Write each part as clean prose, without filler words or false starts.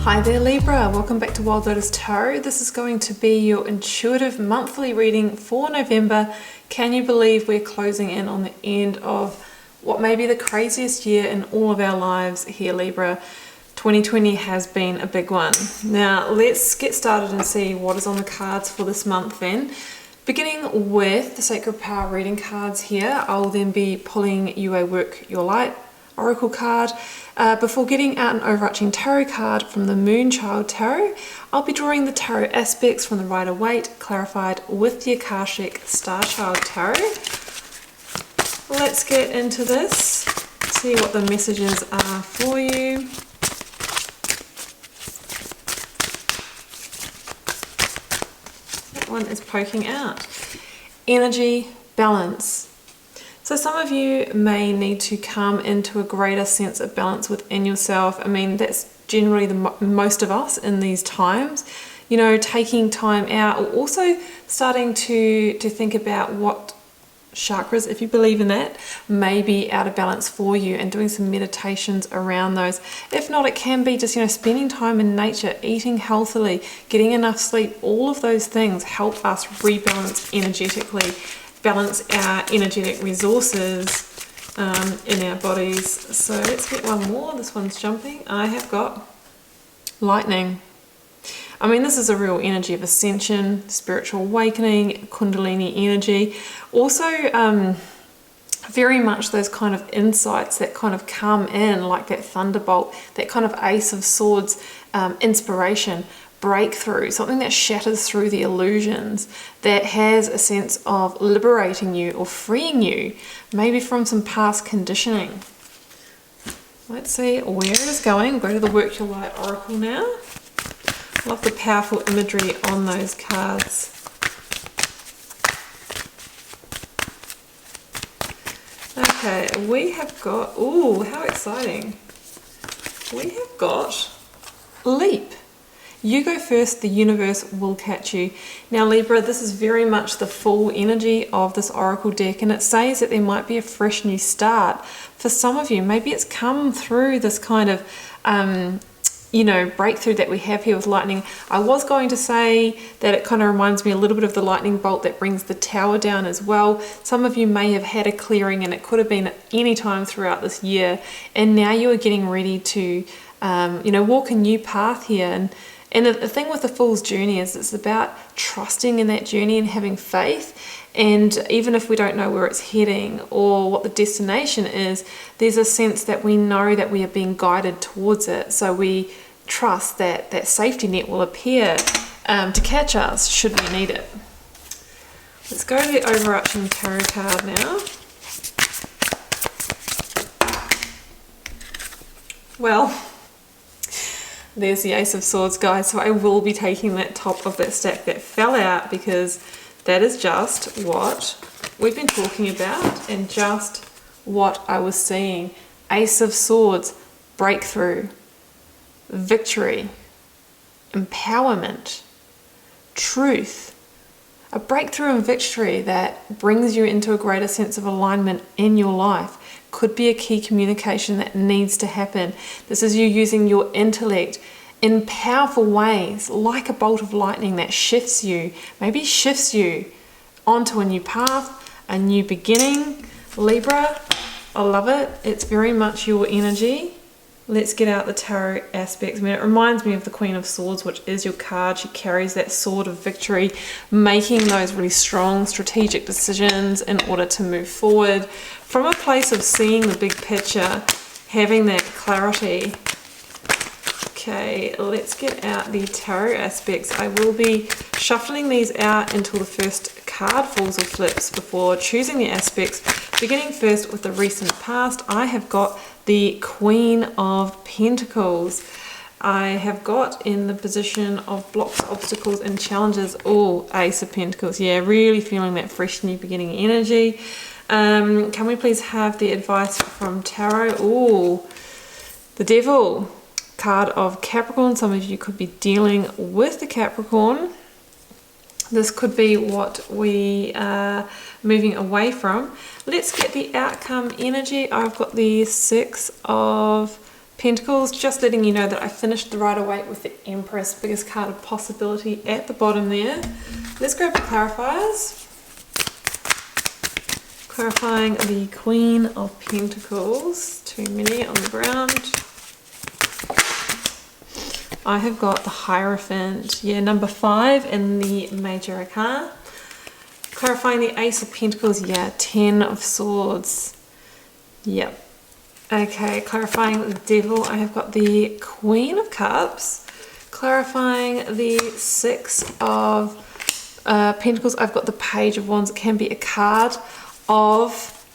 Hi there Libra, welcome back to Wild Lotus Tarot. This is going to be your intuitive monthly reading for November. Can you believe we're closing in on the end of what may be the craziest year in all of our lives here, Libra? 2020 has been a big one. Now let's get started and see what is on the cards for this month then. Beginning with the Sacred Power reading cards here, I'll then be pulling you a Work Your Light Oracle card. Before getting out an overarching tarot card from the Moonchild Tarot, I'll be drawing the tarot aspects from the Rider-Waite clarified with the Akashic Starchild Tarot. Let's get into this, see what the messages are for you. That one is poking out. Energy balance. So some of you may need to come into a greater sense of balance within yourself. I mean, that's generally most of us in these times. You know, taking time out, or also starting to think about what chakras, if you believe in that, may be out of balance for you, and doing some meditations around those. If not, it can be just, spending time in nature, eating healthily, getting enough sleep. All of those things help us rebalance energetically, balance our energetic resources in our bodies. So let's get one more. This one's jumping. I have got lightning. I mean, this is a real energy of ascension, spiritual awakening, Kundalini energy. Also, very much those kind of insights that kind of come in like that thunderbolt, that kind of Ace of Swords, inspiration, breakthrough, something that shatters through the illusions, that has a sense of liberating you or freeing you, maybe from some past conditioning. Let's see where it is going. We'll go to the Work Your Light Oracle now. Love the powerful imagery on those cards. Okay, we have got, ooh, how exciting. We have got Leap. You go first, the universe will catch you. Now Libra, this is very much the full energy of this Oracle deck, and it says that there might be a fresh new start. For some of you, maybe it's come through this kind of, breakthrough that we have here with lightning. I was going to say that it kind of reminds me a little bit of the lightning bolt that brings the tower down as well. Some of you may have had a clearing, and it could have been at any time throughout this year, and now you are getting ready to, walk a new path here. And the thing with the Fool's Journey is it's about trusting in that journey and having faith. And even if we don't know where it's heading or what the destination is, there's a sense that we know that we are being guided towards it. So we trust that that safety net will appear to catch us should we need it. Let's go to the overarching tarot card now. Well, there's the Ace of Swords, guys, so I will be taking that top of that stack that fell out, because that is just what we've been talking about and just what I was seeing. Ace of Swords, breakthrough, victory, empowerment, truth. A breakthrough and victory that brings you into a greater sense of alignment in your life. Could be a key communication that needs to happen. This is you using your intellect in powerful ways, like a bolt of lightning that shifts you, maybe shifts you onto a new path, a new beginning. Libra, I love it. It's very much your energy. Let's get out the tarot aspects. I mean, it reminds me of the Queen of Swords, which is your card. She carries that sword of victory, making those really strong strategic decisions in order to move forward from a place of seeing the big picture, having that clarity. Okay, let's get out the tarot aspects. I will be shuffling these out until the first card falls or flips before choosing the aspects. Beginning first with the recent past, I have got the Queen of Pentacles. I have got in the position of blocks, obstacles and challenges. Oh, Ace of Pentacles. Yeah, really feeling that fresh new beginning energy. Can we please have the advice from Tarot? Oh, the Devil. Card of Capricorn. Some of you could be dealing with the Capricorn. This could be what we are moving away from. Let's get the outcome energy. I've got the Six of Pentacles, just letting you know that I finished the Rider-Waite with the Empress, biggest card of possibility at the bottom there. Let's grab the clarifiers. Clarifying the Queen of Pentacles. Too many on the ground. I have got the Hierophant. Yeah, number 5 in the Major Arcana. Clarifying the Ace of Pentacles. Yeah, 10 of Swords. Yep. Okay, clarifying the Devil. I have got the Queen of Cups. Clarifying the 6 of Pentacles. I've got the Page of Wands. It can be a card of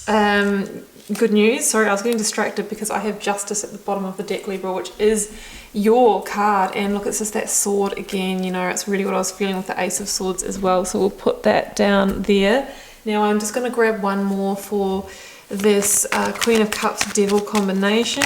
good news. Sorry, I was getting distracted because I have Justice at the bottom of the deck, Libra, which is your card. And look, it's just that sword again, you know, it's really what I was feeling with the Ace of Swords as well. So we'll put that down there. Now I'm just going to grab one more for this Queen of Cups Devil combination.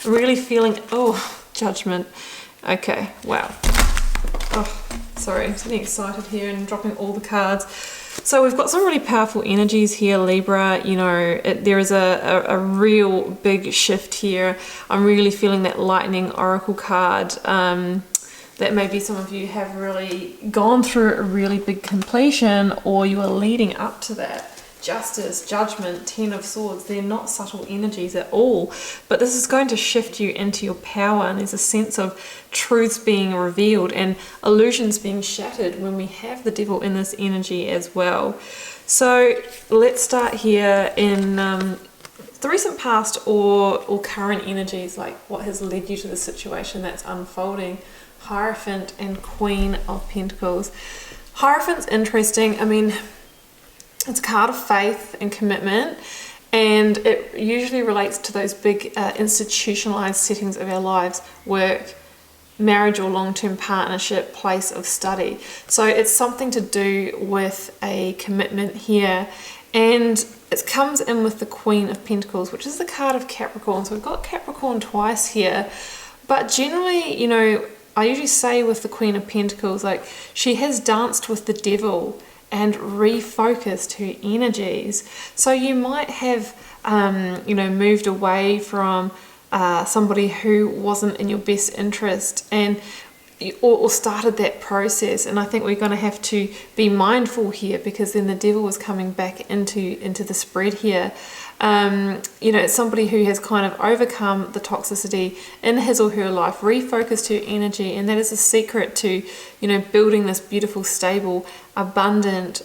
Really feeling, oh, Judgment. Okay, wow. Oh, sorry, I'm getting excited here and dropping all the cards. So we've got some really powerful energies here, Libra. You know, there is a real big shift here. I'm really feeling that Lightning Oracle card. That maybe some of you have really gone through a really big completion, or you are leading up to that. Justice, Judgment, 10 of Swords, they're not subtle energies at all, but this is going to shift you into your power, and there's a sense of truths being revealed and illusions being shattered when we have the Devil in this energy as well. So let's start here in the recent past or current energies, like what has led you to the situation that's unfolding. Hierophant and Queen of Pentacles. Hierophant's interesting. I mean, it's a card of faith and commitment, and it usually relates to those big institutionalized settings of our lives: work, marriage or long-term partnership, place of study. So it's something to do with a commitment here, and it comes in with the Queen of Pentacles, which is the card of Capricorn. So we've got Capricorn twice here, but generally, you know, I usually say with the Queen of Pentacles, like, she has danced with the Devil and refocused her energies. So you might have, you know, moved away from somebody who wasn't in your best interest, and or started that process. And I think we're going to have to be mindful here, because then the Devil is coming back into the spread here. You know, it's somebody who has kind of overcome the toxicity in his or her life, refocused her energy, and that is a secret to, you know, building this beautiful, stable, abundant,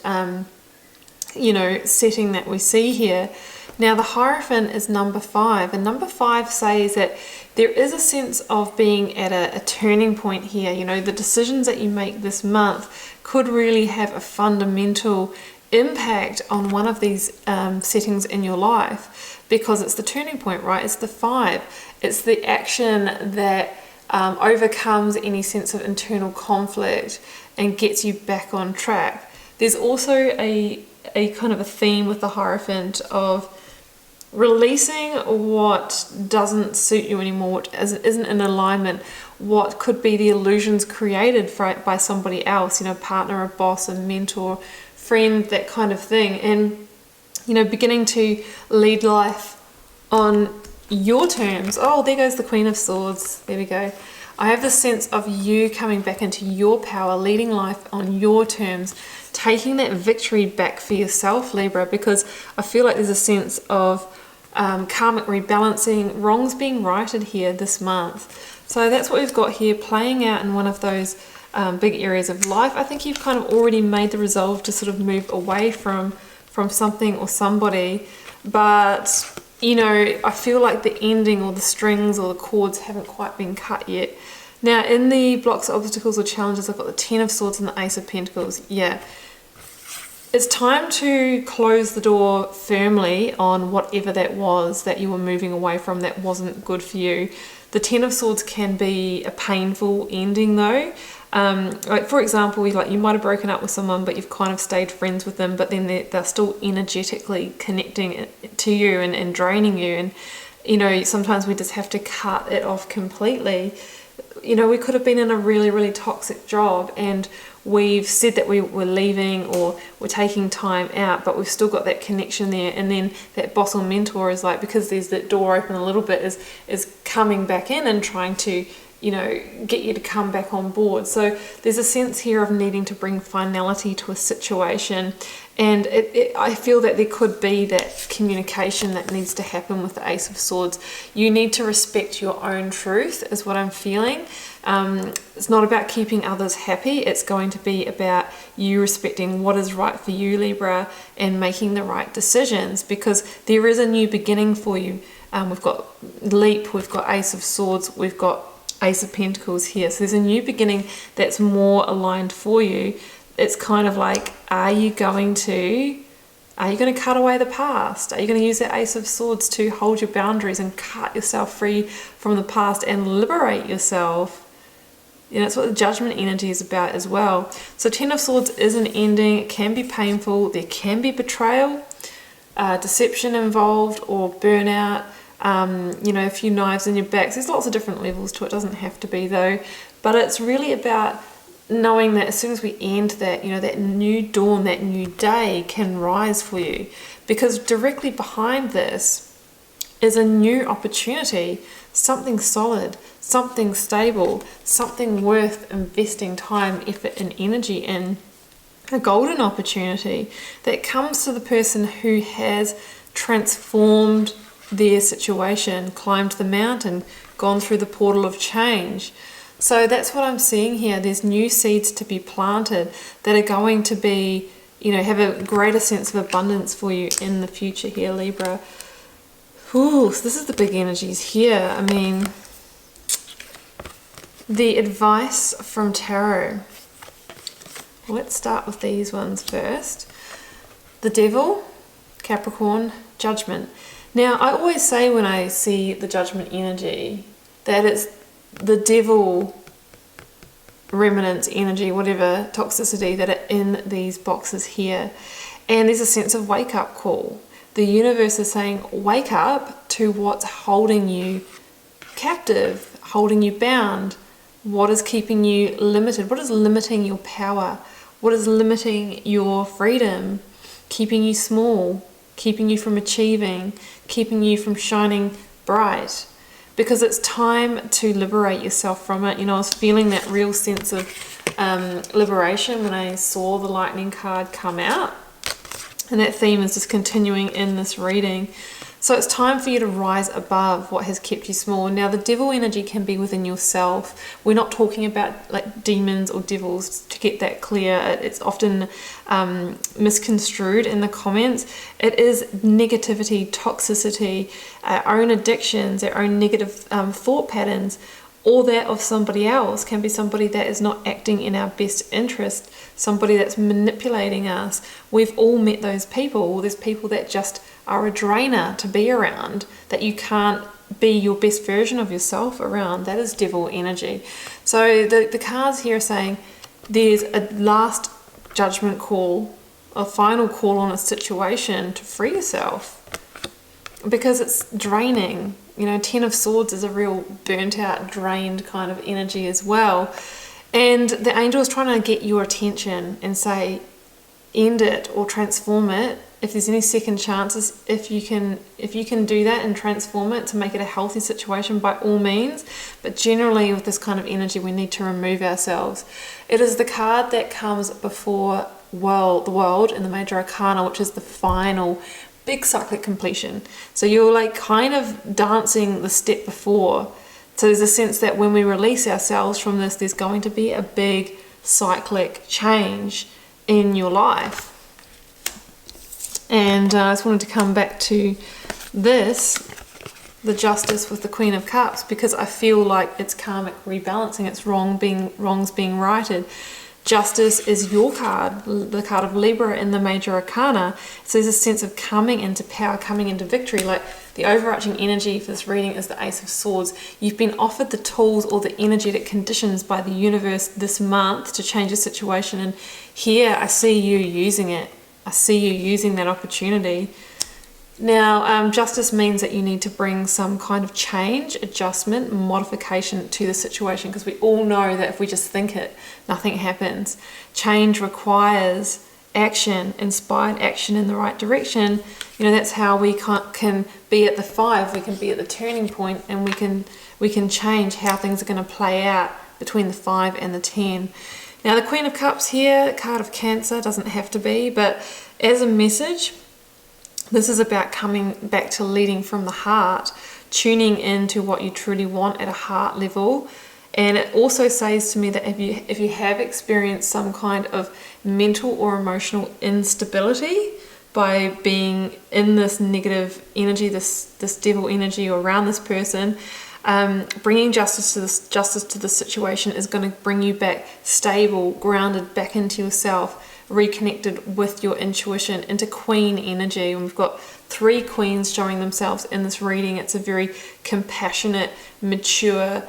you know, setting that we see here. Now the Hierophant is number 5, and number 5 says that there is a sense of being at a turning point here. You know, the decisions that you make this month could really have a fundamental impact on one of these settings in your life, because it's the turning point, right? It's the 5. It's the action that overcomes any sense of internal conflict and gets you back on track. There's also a kind of a theme with the Hierophant of releasing what doesn't suit you anymore, what isn't in alignment, what could be the illusions created by somebody else, you know, partner, a boss, a mentor, friend, that kind of thing. And, you know, beginning to lead life on your terms. Oh, there goes the Queen of Swords. There we go. I have the sense of you coming back into your power, leading life on your terms, taking that victory back for yourself, Libra, because I feel like there's a sense of karmic rebalancing, wrongs being righted here this month. So that's what we've got here playing out in one of those big areas of life. I think you've kind of already made the resolve to sort of move away from something or somebody, but you know, I feel like the ending or the strings or the cords haven't quite been cut yet. Now in the blocks, obstacles or challenges, I've got the 10 of Swords and the Ace of Pentacles. Yeah, it's time to close the door firmly on whatever that was that you were moving away from that wasn't good for you. The 10 of Swords can be a painful ending though. Like for example, you might have broken up with someone, but you've kind of stayed friends with them, but then they're still energetically connecting to you and draining you. And, you know, sometimes we just have to cut it off completely. You know, we could have been in a really, really toxic job, and we've said that we're leaving or we're taking time out, but we've still got that connection there. And then that boss or mentor is like, because there's that door open a little bit, is coming back in and trying to, you know, get you to come back on board. So there's a sense here of needing to bring finality to a situation. And I feel that there could be that communication that needs to happen with the Ace of Swords. You need to respect your own truth, is what I'm feeling. It's not about keeping others happy. It's going to be about you respecting what is right for you, Libra, and making the right decisions, because there is a new beginning for you. We've got Leap, we've got Ace of Swords, we've got Ace of Pentacles here. So there's a new beginning that's more aligned for you. It's kind of like, are you going to cut away the past? Are you going to use that Ace of Swords to hold your boundaries and cut yourself free from the past and liberate yourself? You know, that's what the Judgment energy is about as well. So Ten of Swords is an ending. It can be painful. There can be betrayal, deception involved, or burnout. You know, a few knives in your backs. There's lots of different levels to it. It doesn't have to be though. But it's really about knowing that as soon as we end that, you know, that new dawn, that new day can rise for you. Because directly behind this is a new opportunity, something solid, something stable, something worth investing time, effort, and energy in. A golden opportunity that comes to the person who has transformed their situation, climbed the mountain, gone through the portal of change. So that's what I'm seeing here. There's new seeds to be planted that are going to be, you know, have a greater sense of abundance for you in the future here, Libra. Ooh, so this is the big energies here. I mean, the advice from Tarot. Let's start with these ones first. The Devil, Capricorn, Judgment. Now, I always say when I see the Judgment energy that it's the devil remnants energy, whatever toxicity that are in these boxes here. And there's a sense of wake up call. The universe is saying, wake up to what's holding you captive, holding you bound. What is keeping you limited? What is limiting your power? What is limiting your freedom? Keeping you small, keeping you from achieving, keeping you from shining bright. Because it's time to liberate yourself from it. You know, I was feeling that real sense of liberation when I saw the lightning card come out. And that theme is just continuing in this reading. So it's time for you to rise above what has kept you small. Now, the devil energy can be within yourself. We're not talking about like demons or devils, to get that clear. It's often misconstrued in the comments. It is negativity, toxicity, our own addictions, our own negative thought patterns, or that of somebody else. Can be somebody that is not acting in our best interest, somebody that's manipulating us. We've all met those people. There's people that just are a drainer to be around, that you can't be your best version of yourself around. That is devil energy. So the cards here are saying there's a last judgment call, a final call on a situation to free yourself, because it's draining. You know, Ten of Swords is a real burnt out, drained kind of energy as well. And the angel is trying to get your attention and say, end it or transform it. If there's any second chances, if you can do that and transform it to make it a healthy situation, by all means. But generally with this kind of energy, we need to remove ourselves. It is the card that comes before the world in the major arcana, which is the final big cyclic completion. So you're like kind of dancing the step before. So there's a sense that when we release ourselves from this, there's going to be a big cyclic change in your life. And I just wanted to come back to this, the Justice with the Queen of Cups, because I feel like it's karmic rebalancing. It's wrongs being righted. Justice is your card, the card of Libra in the major arcana. So there's a sense of coming into power, coming into victory. Like the overarching energy for this reading is the Ace of Swords. You've been offered the tools or the energetic conditions by the universe this month to change your situation. And here I see you using it. I see you using that opportunity. Now, justice means that you need to bring some kind of change, adjustment, modification to the situation, because we all know that if we just think it, nothing happens. Change requires action, inspired action in the right direction. You know, that's how we can be at the 5, we can be at the turning point, and we can change how things are going to play out between the 5 and the 10. Now, the Queen of Cups here, card of Cancer, doesn't have to be, but as a message, this is about coming back to leading from the heart, tuning into what you truly want at a heart level. And it also says to me that if you have experienced some kind of mental or emotional instability by being in this negative energy, this devil energy, or around this person, bringing justice to the situation is going to bring you back stable, grounded, back into yourself, reconnected with your intuition, into Queen energy. And we've got 3 queens showing themselves in this reading. It's a very compassionate, mature,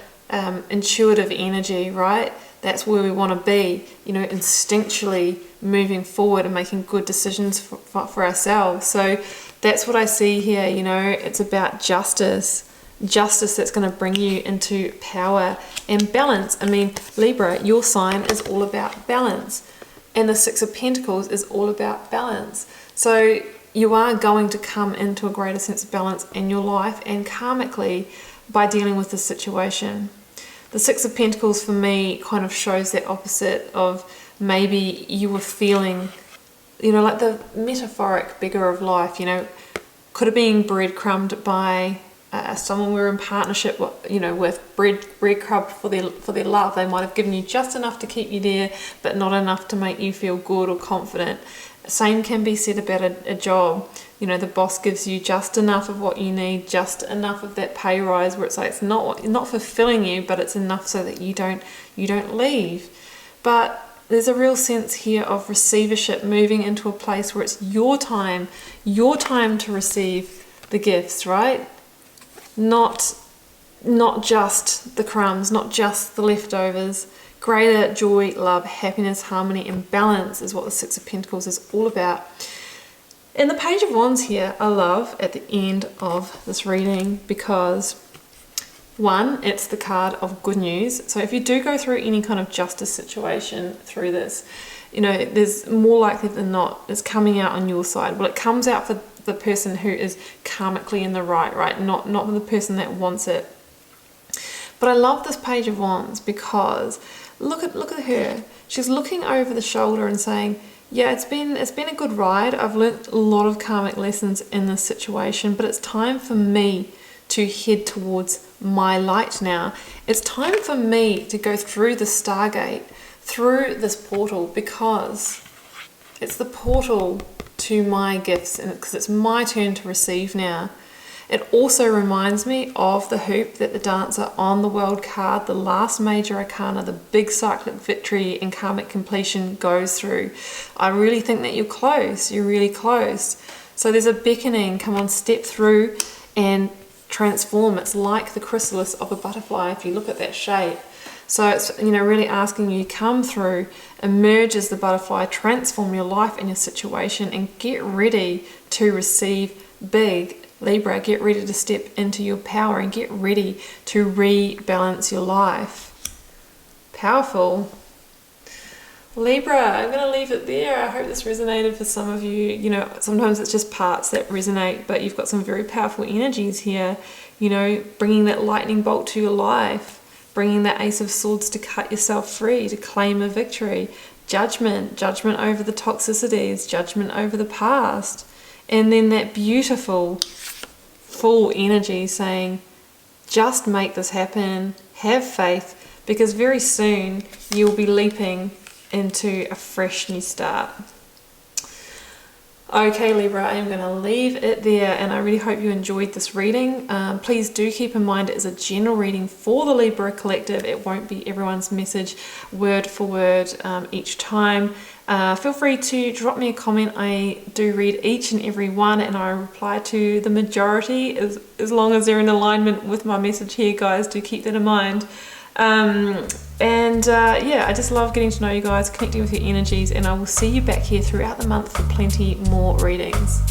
intuitive energy, right? That's where we want to be, you know, instinctually moving forward and making good decisions for ourselves. So that's what I see here. You know, it's about justice that's going to bring you into power and balance. I mean, Libra, your sign is all about balance, and the 6 of Pentacles is all about balance. So you are going to come into a greater sense of balance in your life and karmically by dealing with this situation. The 6 of Pentacles for me kind of shows that opposite of maybe you were feeling, you know, like the metaphoric beggar of life, you know, could have been breadcrumbed by someone we're in partnership with, you know, with breadcrumbed for their love. They might have given you just enough to keep you there, but not enough to make you feel good or confident. Same can be said about a job. You know, the boss gives you just enough of what you need, just enough of that pay rise, where it's like it's not fulfilling you, but it's enough so that you don't leave. But there's a real sense here of receivership, moving into a place where it's your time to receive the gifts, right? Not just the crumbs, not just the leftovers. Greater joy, love, happiness, harmony, and balance is what the 6 of Pentacles is all about. And the Page of Wands here, I love at the end of this reading because, one, it's the card of good news. So if you do go through any kind of justice situation through this, you know, there's more likely than not it's coming out on your side. Well, it comes out for the person who is karmically in the right? Not the person that wants it. But I love this Page of Wands because look at her. She's looking over the shoulder and saying, yeah, it's been a good ride. I've learnt a lot of karmic lessons in this situation, but it's time for me to head towards my light now. It's time for me to go through the Stargate, through this portal, because it's the portal to my gifts, and because it's my turn to receive now. It also reminds me of the hoop that the Dancer on the World card, the last major arcana, the big cyclic victory and karmic completion goes through. I really think that you're close. You're really close. So there's a beckoning. Come on, step through and transform. It's like the chrysalis of a butterfly if you look at that shape. So it's, you know, really asking you, come through, emerge as the butterfly, transform your life and your situation, and get ready to receive big. Libra, get ready to step into your power and get ready to rebalance your life. Powerful. Libra, I'm going to leave it there. I hope this resonated for some of you. You know, sometimes it's just parts that resonate, but you've got some very powerful energies here. You know, bringing that lightning bolt to your life, bringing that Ace of Swords to cut yourself free, to claim a victory. Judgment over the toxicities, judgment over the past. And then that beautiful full energy saying, just make this happen, have faith, because very soon you'll be leaping into a fresh new start. Okay, Libra, I am going to leave it there, and I really hope you enjoyed this reading. Please do keep in mind it is a general reading for the Libra collective. It won't be everyone's message word for word each time. Feel free to drop me a comment. I do read each and every one, and I reply to the majority as long as they're in alignment with my message here, guys. Do keep that in mind. Yeah, I just love getting to know you guys, connecting with your energies, and I will see you back here throughout the month for plenty more readings.